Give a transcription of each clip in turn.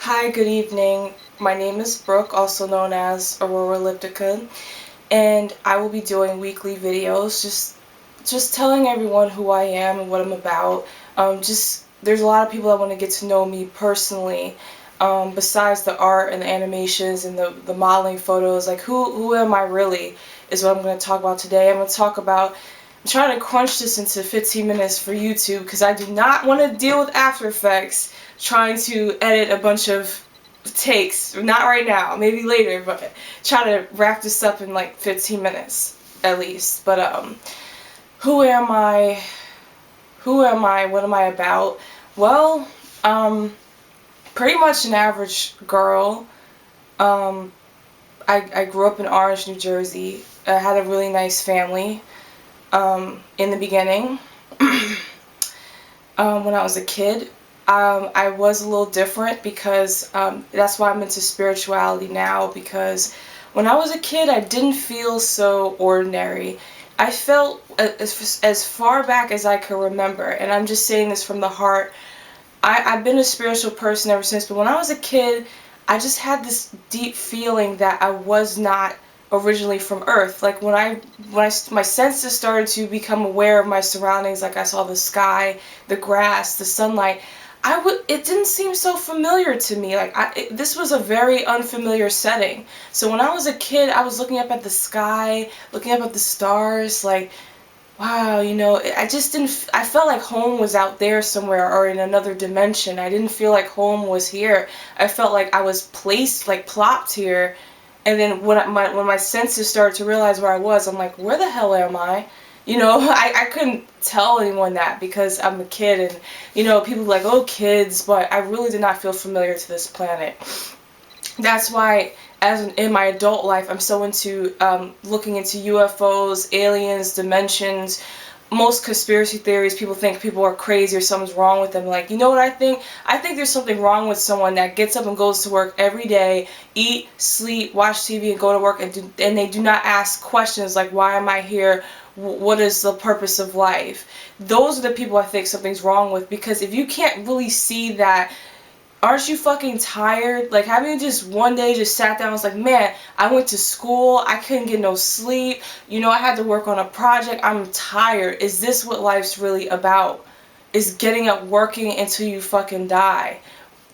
Hi, good evening. My name is Brooke, also known as Aurora Elliptica, and I will be doing weekly videos, just telling everyone who I am and what I'm about. Just there's a lot of people that want to get to know me personally. Besides the art and the animations and the modeling photos, like who am I really is what I'm going to talk about today. I'm going to talk about I'm trying to crunch this into 15 minutes for YouTube because I do not want to deal with After Effects trying to edit a bunch of takes. Not right now, maybe later, but try to wrap this up in like 15 minutes at least. But who am I? Who am I? What am I about? Well, pretty much an average girl. Um, I grew up in Orange, New Jersey. I had a really nice family in the beginning. When I was a kid, I was a little different because that's why I'm into spirituality now, because when I was a kid, I didn't feel so ordinary. I felt as far back as I can remember, and I'm just saying this from the heart. I've been a spiritual person ever since, but when I was a kid, I just had this deep feeling that I was not originally from Earth. Like my senses started to become aware of my surroundings, like I saw the sky, the grass, the sunlight. It didn't seem so familiar to me. Like this was a very unfamiliar setting. So when I was a kid, I was looking up at the sky, looking up at the stars, like wow, I just didn't, I felt like home was out there somewhere or in another dimension. I didn't feel like home was here. I felt like I was placed, like plopped here. And then when my senses started to realize where I was, I'm like, where the hell am I? I couldn't tell anyone that because I'm a kid and, people are like, oh, kids, but I really did not feel familiar to this planet. That's why in my adult life I'm so into looking into UFOs, aliens, dimensions. Most conspiracy theories, people think people are crazy or something's wrong with them. Like, you know what I think? I think there's something wrong with someone that gets up and goes to work every day, eat, sleep, watch TV, and go to work, and they do not ask questions like, why am I here? What is the purpose of life? Those are the people I think something's wrong with, because if you can't really see that, aren't you fucking tired? Like, haven't you just one day just sat down and was like, man, I went to school, I couldn't get no sleep, I had to work on a project, I'm tired. Is this what life's really about? Is getting up working until you fucking die,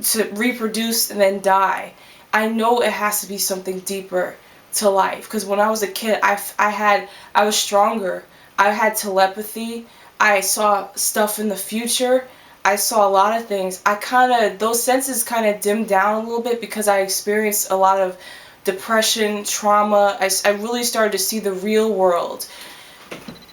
to reproduce and then die? I know it has to be something deeper to life, because when I was a kid, I was stronger. I had telepathy. I saw stuff in the future. I saw a lot of things. Those senses kind of dimmed down a little bit because I experienced a lot of depression, trauma. I really started to see the real world,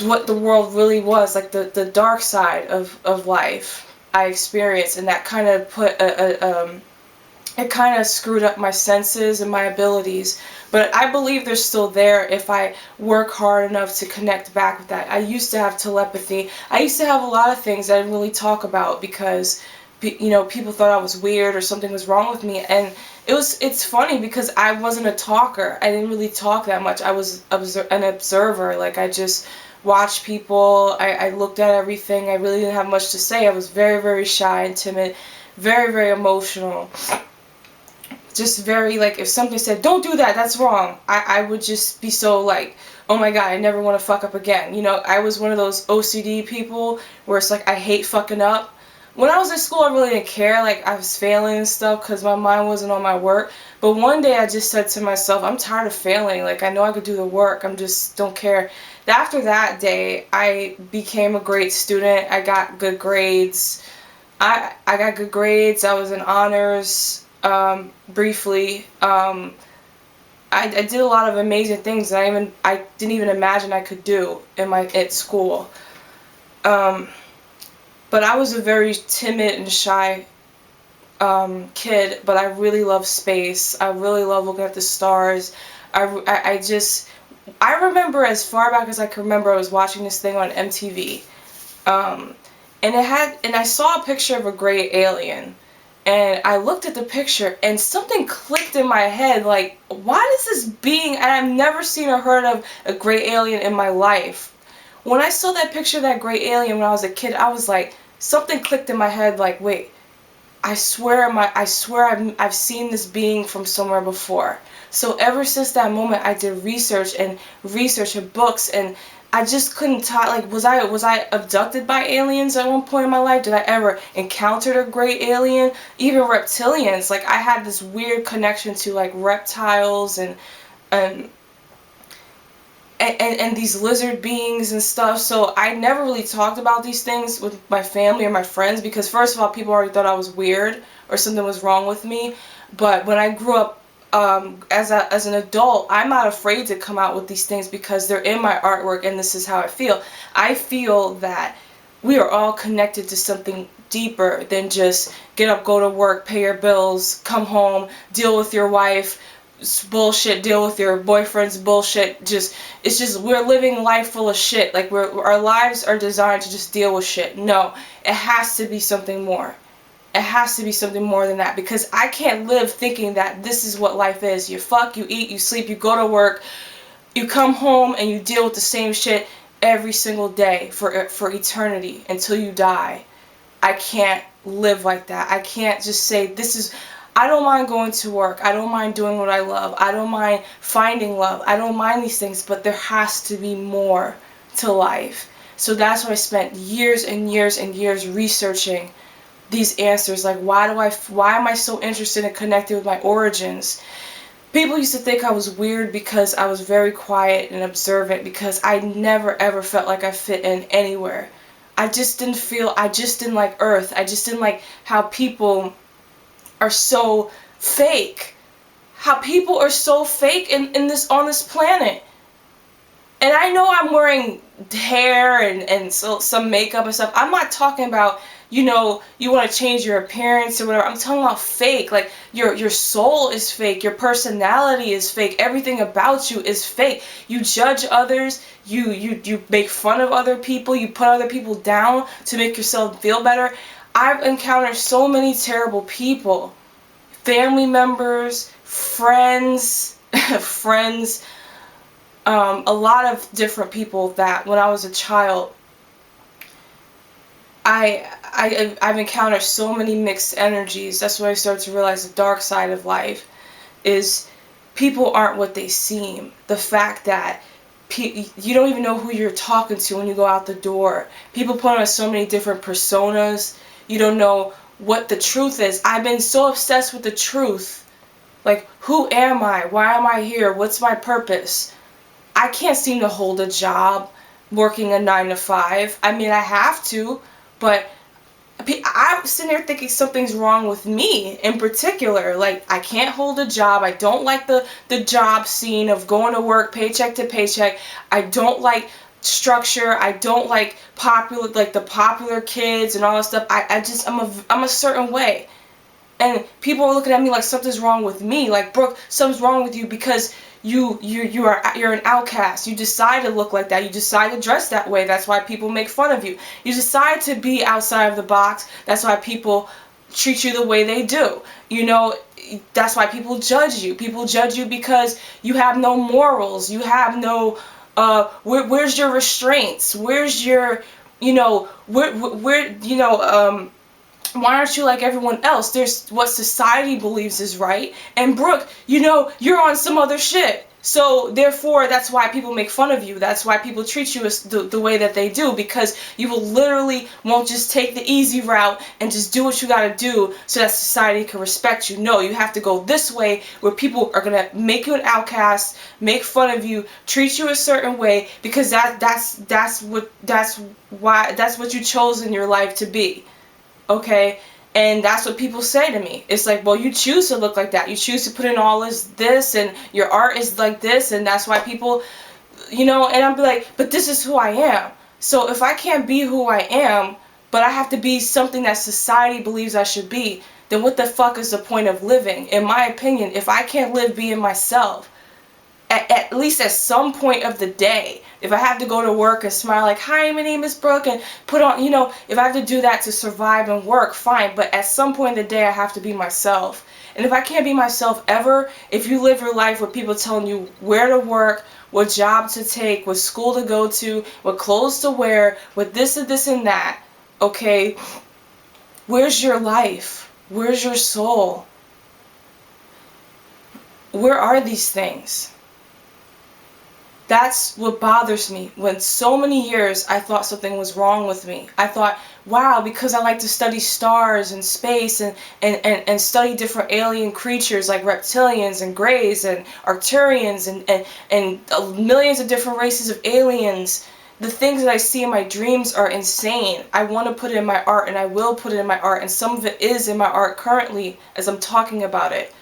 what the world really was, like the dark side of life I experienced, and that kind of it kind of screwed up my senses and my abilities. But I believe they're still there if I work hard enough to connect back with that. I used to have telepathy. I used to have a lot of things I didn't really talk about because, people thought I was weird or something was wrong with me. And it's funny because I wasn't a talker. I didn't really talk that much. I was an observer. Like, I just watched people. I looked at everything. I really didn't have much to say. I was very, very shy and timid, very, very emotional. Just very, like, if something said, don't do that, that's wrong, I would just be so like, oh my god, I never want to fuck up again. I was one of those OCD people where it's like, I hate fucking up. When I was in school, I really didn't care, like, I was failing and stuff because my mind wasn't on my work. But one day I just said to myself, I'm tired of failing, like, I know I could do the work, I'm just don't care. After that day, I became a great student. I got good grades. I got good grades. I was in honors, briefly. I did a lot of amazing things that I didn't even imagine I could do at school. But I was a very timid and shy kid, but I really love space. I really love looking at the stars. I remember as far back as I can remember, I was watching this thing on MTV. Um, and I saw a picture of a gray alien. And I looked at the picture and something clicked in my head, like, why does this being, and I've never seen or heard of a gray alien in my life. When I saw that picture of that gray alien when I was a kid, I was like, something clicked in my head, like, wait, I swear I've seen this being from somewhere before. So ever since that moment, I did research and books, and I just couldn't talk. Like, was I abducted by aliens at one point in my life? Did I ever encounter a great alien? Even reptilians. Like, I had this weird connection to like reptiles and and these lizard beings and stuff. So I never really talked about these things with my family or my friends because, first of all, people already thought I was weird or something was wrong with me. But when I grew up as an adult, I'm not afraid to come out with these things because they're in my artwork, and this is how I feel. I feel that we are all connected to something deeper than just get up, go to work, pay your bills, come home, deal with your wife, bullshit, deal with your boyfriend's bullshit. It's just we're living life full of shit. Like, our lives are designed to just deal with shit. No, it has to be something more. It has to be something more than that, because I can't live thinking that this is what life is. You fuck, you eat, you sleep, you go to work, you come home, and you deal with the same shit every single day for eternity until you die. I can't live like that. I can't just say this is. I don't mind going to work. I don't mind doing what I love. I don't mind finding love. I don't mind these things, but there has to be more to life. So that's why I spent years and years and years researching these answers. Like, why am I so interested in connecting with my origins? People used to think I was weird because I was very quiet and observant, because I never ever felt like I fit in anywhere. I just didn't like Earth. I just didn't like how people are so fake. How people are so fake in this on this planet. And I know I'm wearing hair and some makeup and stuff. I'm not talking about, you want to change your appearance or whatever. I'm talking about fake. Like, your soul is fake. Your personality is fake. Everything about you is fake. You judge others. You make fun of other people. You put other people down to make yourself feel better. I've encountered so many terrible people. Family members, friends, friends, a lot of different people that when I was a child, I've encountered so many mixed energies. That's when I started to realize the dark side of life is people aren't what they seem. The fact that you don't even know who you're talking to when you go out the door. People put on so many different personas. You don't know what the truth is. I've been so obsessed with the truth. Like, who am I? Why am I here? What's my purpose? I can't seem to hold a job working a 9 to 5. I mean, I have to, but I'm sitting there thinking something's wrong with me in particular. Like, I can't hold a job. I don't like the job scene of going to work paycheck to paycheck. I don't like structure. I don't like the popular kids and all that stuff. I'm a certain way. And people are looking at me like something's wrong with me. Like, Brooke, something's wrong with you because you're an outcast. You decide to look like that. You decide to dress that way. That's why people make fun of you. You decide to be outside of the box. That's why people treat you the way they do. That's why people judge you. People judge you because you have no morals. You have no where's your restraints? Where's your why aren't you like everyone else? There's what society believes is right. And Brooke, you're on some other shit. So therefore, that's why people make fun of you. That's why people treat you as the way that they do, because you will literally won't just take the easy route and just do what you gotta do so that society can respect you. No, you have to go this way where people are gonna make you an outcast, make fun of you, treat you a certain way, because that's what you chose in your life to be. Okay? And that's what people say to me. It's like, well, you choose to look like that. You choose to put in all this, and your art is like this, and that's why people, and I'm like, but this is who I am. So if I can't be who I am, but I have to be something that society believes I should be, then what the fuck is the point of living? In my opinion, if I can't live being myself, at least at some point of the day, if I have to go to work and smile like, hi, my name is Brooke, and put on, if I have to do that to survive and work, fine, but at some point in the day, I have to be myself. And if I can't be myself ever, if you live your life with people telling you where to work, what job to take, what school to go to, what clothes to wear, what this and this and that, okay, where's your life? Where's your soul? Where are these things? That's what bothers me. When so many years I thought something was wrong with me. I thought, wow, because I like to study stars and space and study different alien creatures like reptilians and greys and Arcturians and millions of different races of aliens. The things that I see in my dreams are insane. I want to put it in my art, and I will put it in my art, and some of it is in my art currently as I'm talking about it.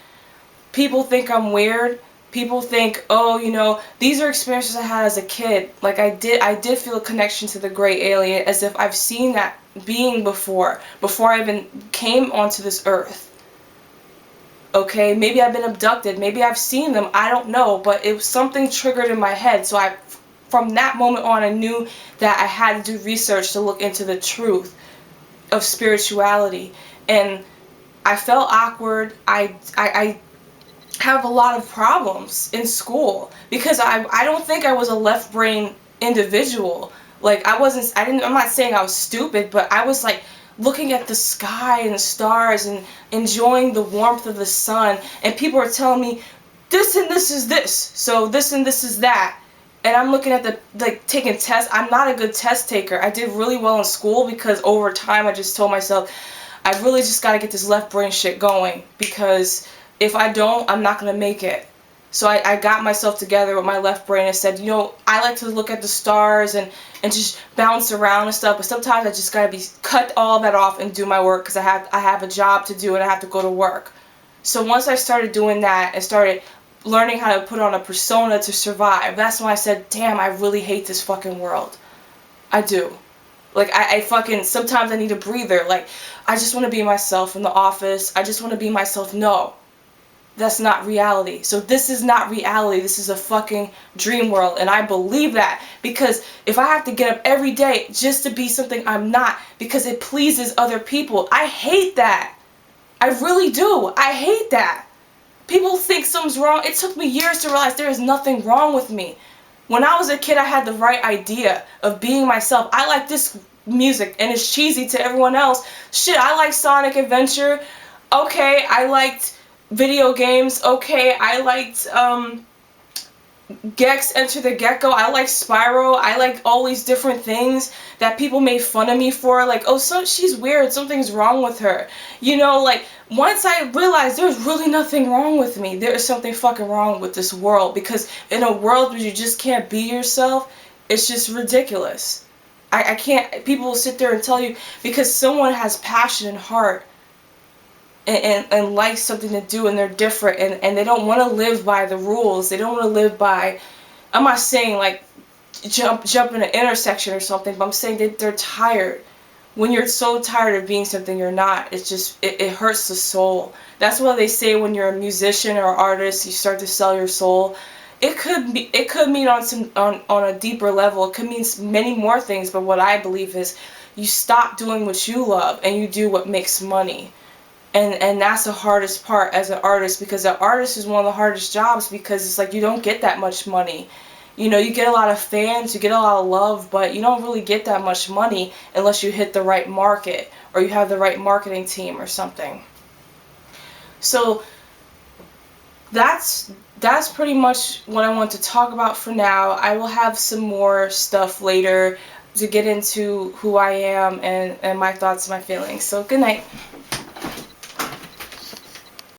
People think I'm weird. People think, oh, these are experiences I had as a kid. Like I did feel a connection to the gray alien, as if I've seen that being before I even came onto this earth. Okay, maybe I've been abducted, maybe I've seen them, I don't know, but it was something triggered in my head. So from that moment on, I knew that I had to do research to look into the truth of spirituality. And I felt awkward. I have a lot of problems in school because I don't think I was a left brain individual. Like I'm not saying I was stupid, but I was like looking at the sky and the stars and enjoying the warmth of the sun, and people were telling me this and this is this, so this and this is that. And I'm looking at taking tests. I'm not a good test taker. I did really well in school because over time I just told myself I really just got to get this left brain shit going, because if I don't, I'm not going to make it. So I got myself together with my left brain and said, I like to look at the stars and just bounce around and stuff, but sometimes I just got to cut all that off and do my work, because I have a job to do and I have to go to work. So once I started doing that and started learning how to put on a persona to survive, that's when I said, damn, I really hate this fucking world. I do. Like, I fucking, sometimes I need a breather. Like, I just want to be myself in the office. I just want to be myself. No. That's not reality. So this is not reality. This is a fucking dream world. And I believe that, because if I have to get up every day just to be something I'm not because it pleases other people, I hate that. I really do. I hate that. People think something's wrong. It took me years to realize there is nothing wrong with me. When I was a kid, I had the right idea of being myself. I like this music and it's cheesy to everyone else. Shit, I like Sonic Adventure. Okay, I liked video games. Okay, I liked Gex Enter the Gecko. I like Spyro. I like all these different things that people made fun of me for. Like, oh, so she's weird. Something's wrong with her. Like, once I realized there's really nothing wrong with me, there is something fucking wrong with this world. Because in a world where you just can't be yourself, it's just ridiculous. I can't. People will sit there and tell you because someone has passion and heart and like something to do, and they're different, and they don't want to live by the rules. They don't want to live by, I'm not saying like jump in an intersection or something, but I'm saying that they're tired. When you're so tired of being something you're not, it's just, it hurts the soul. That's why they say when you're a musician or artist, you start to sell your soul. It could mean on a deeper level. It could mean many more things, but what I believe is you stop doing what you love and you do what makes money. And that's the hardest part as an artist, because an artist is one of the hardest jobs, because it's like you don't get that much money. You get a lot of fans, you get a lot of love, but you don't really get that much money unless you hit the right market or you have the right marketing team or something. So that's pretty much what I want to talk about for now. I will have some more stuff later to get into who I am and my thoughts and my feelings. So good night.